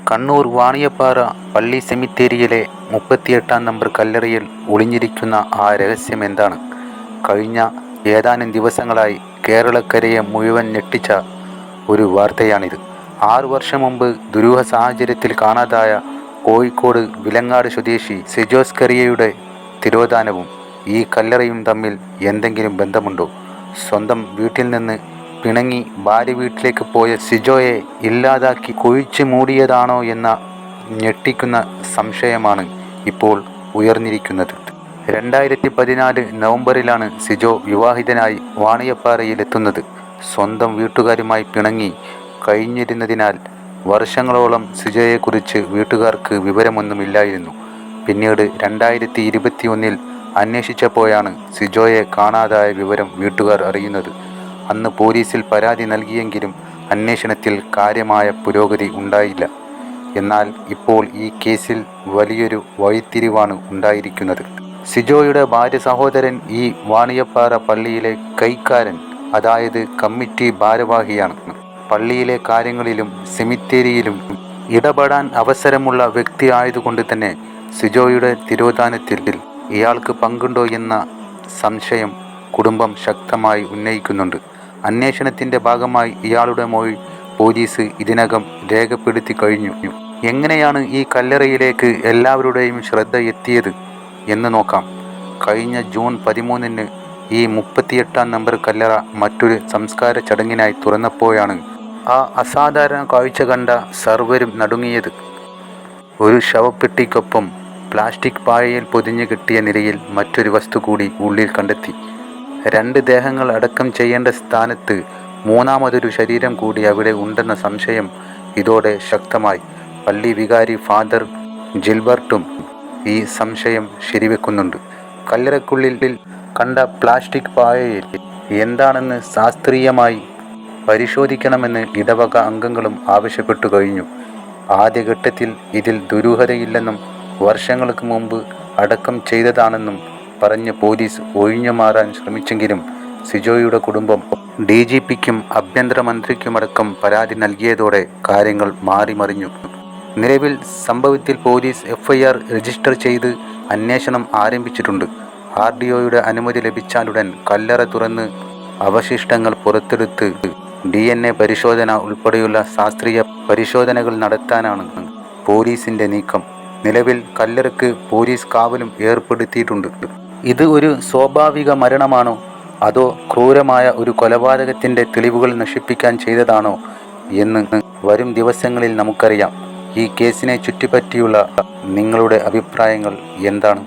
കണ്ണൂർ വാണിയപ്പാറ പള്ളി സെമിത്തേരിയിലെ 38-ാം നമ്പർ കല്ലറയിൽ ഒളിഞ്ഞിരിക്കുന്ന ആ രഹസ്യം എന്താണ്? കഴിഞ്ഞ ഏതാനും ദിവസങ്ങളായി കേരളക്കരയെ മുഴുവൻ ഞെട്ടിച്ച ഒരു വാർത്തയാണിത്. 6 വർഷം മുമ്പ് ദുരൂഹ സാഹചര്യത്തിൽ കാണാതായ കോഴിക്കോട് വിലങ്ങാട് സ്വദേശി സിജോ സ്കറിയയുടെ തിരോധാനവും ഈ കല്ലറയും തമ്മിൽ എന്തെങ്കിലും ബന്ധമുണ്ടോ? സ്വന്തം വീട്ടിൽ നിന്ന് പിണങ്ങി ഭാര്യ വീട്ടിലേക്ക് പോയ സിജോയെ ഇല്ലാതാക്കി കുഴിച്ചു മൂടിയതാണോ എന്ന ഞെട്ടിക്കുന്ന സംശയമാണ് ഇപ്പോൾ ഉയർന്നിരിക്കുന്നത്. 2014 നവംബറിലാണ് സിജോ വിവാഹിതനായി വാണിയപ്പാറയിലെത്തുന്നത്. സ്വന്തം വീട്ടുകാരുമായി പിണങ്ങി കഴിഞ്ഞിരുന്നതിനാൽ വർഷങ്ങളോളം സിജോയെക്കുറിച്ച് വീട്ടുകാർക്ക് വിവരമൊന്നുമില്ലായിരുന്നു. പിന്നീട് 2021 അന്വേഷിച്ചപ്പോഴാണ് സിജോയെ കാണാതായ വിവരം വീട്ടുകാർ അറിയുന്നത്. അന്ന് പോലീസിൽ പരാതി നൽകിയെങ്കിലും അന്വേഷണത്തിൽ കാര്യമായ പുരോഗതി ഉണ്ടായില്ല. എന്നാൽ ഇപ്പോൾ ഈ കേസിൽ വലിയൊരു വഴിത്തിരിവാണ് ഉണ്ടായിരിക്കുന്നത്. സിജോയുടെ ഭാര്യ സഹോദരൻ ഈ വാണിയപ്പാറ പള്ളിയിലെ കൈക്കാരൻ, അതായത് കമ്മിറ്റി ഭാരവാഹിയാണ്. പള്ളിയിലെ കാര്യങ്ങളിലും സെമിത്തേരിയിലും ഇടപെടാൻ അവസരമുള്ള വ്യക്തി ആയതുകൊണ്ട് തന്നെ സിജോയുടെ തിരോധാനത്തിൽ ഇയാൾക്ക് പങ്കുണ്ടോ എന്ന സംശയം കുടുംബം ശക്തമായി ഉന്നയിക്കുന്നുണ്ട്. അന്വേഷണത്തിൻ്റെ ഭാഗമായി ഇയാളുടെ മൊഴി പോലീസ് ഇതിനകം രേഖപ്പെടുത്തി കഴിഞ്ഞു. എങ്ങനെയാണ് ഈ കല്ലറയിലേക്ക് എല്ലാവരുടെയും ശ്രദ്ധ എത്തിയത് എന്ന് നോക്കാം. കഴിഞ്ഞ ജൂൺ 13 ഈ 38-ാം നമ്പർ കല്ലറ മറ്റൊരു സംസ്കാര ചടങ്ങിനായി തുറന്നപ്പോഴാണ് ആ അസാധാരണ കാഴ്ച കണ്ട സർവരും നടുങ്ങിയത്. ഒരു ശവപ്പെട്ടിക്കൊപ്പം പ്ലാസ്റ്റിക് പായയിൽ പൊതിഞ്ഞു കെട്ടിയ നിലയിൽ മറ്റൊരു വസ്തു കൂടി ഉള്ളിൽ കണ്ടെത്തി. 2 ദേഹങ്ങൾ അടക്കം ചെയ്യേണ്ട സ്ഥാനത്ത് മൂന്നാമതൊരു ശരീരം കൂടി അവിടെ ഉണ്ടെന്ന സംശയം ഇതോടെ ശക്തമായി. പള്ളി വികാരി ഫാദർ ജിൽബർട്ടും ഈ സംശയം ശരിവെക്കുന്നുണ്ട്. കല്ലറയ്ക്കുള്ളിൽ കണ്ട പ്ലാസ്റ്റിക് പായയിൽ എന്താണെന്ന് ശാസ്ത്രീയമായി പരിശോധിക്കണമെന്ന് ഇടവക അംഗങ്ങളും ആവശ്യപ്പെട്ടു കഴിഞ്ഞു. ആദ്യഘട്ടത്തിൽ ഇതിൽ ദുരൂഹതയില്ലെന്നും വർഷങ്ങൾക്ക് മുമ്പ് അടക്കം ചെയ്തതാണെന്നും പറഞ്ഞ് പോലീസ് ഒഴിഞ്ഞു മാറാൻ ശ്രമിച്ചെങ്കിലും സിജോയുടെ കുടുംബം DGPക്കും ആഭ്യന്തരമന്ത്രിക്കുമടക്കം പരാതി നൽകിയതോടെ കാര്യങ്ങൾ മാറിമറിഞ്ഞു. നിലവിൽ സംഭവത്തിൽ പോലീസ് FIR രജിസ്റ്റർ ചെയ്ത് അന്വേഷണം ആരംഭിച്ചിട്ടുണ്ട്. RDOയുടെ അനുമതി ലഭിച്ചാലുടൻ കല്ലറ തുറന്ന് അവശിഷ്ടങ്ങൾ പുറത്തെടുത്ത് DNA പരിശോധന ഉൾപ്പെടെയുള്ള ശാസ്ത്രീയ പരിശോധനകൾ നടത്താനാണ് പോലീസിൻ്റെ നീക്കം. നിലവിൽ കല്ലറയ്ക്ക് പോലീസ് കാവലും ഏർപ്പെടുത്തിയിട്ടുണ്ട്. ഇത് ഒരു സ്വാഭാവിക മരണമാണോ അതോ ക്രൂരമായ ഒരു കൊലപാതകത്തിൻ്റെ തെളിവുകൾ നശിപ്പിക്കാൻ ചെയ്തതാണോ എന്ന് വരും ദിവസങ്ങളിൽ നമുക്കറിയാം. ഈ കേസിനെ ചുറ്റിപ്പറ്റിയുള്ള നിങ്ങളുടെ അഭിപ്രായങ്ങൾ എന്താണ്?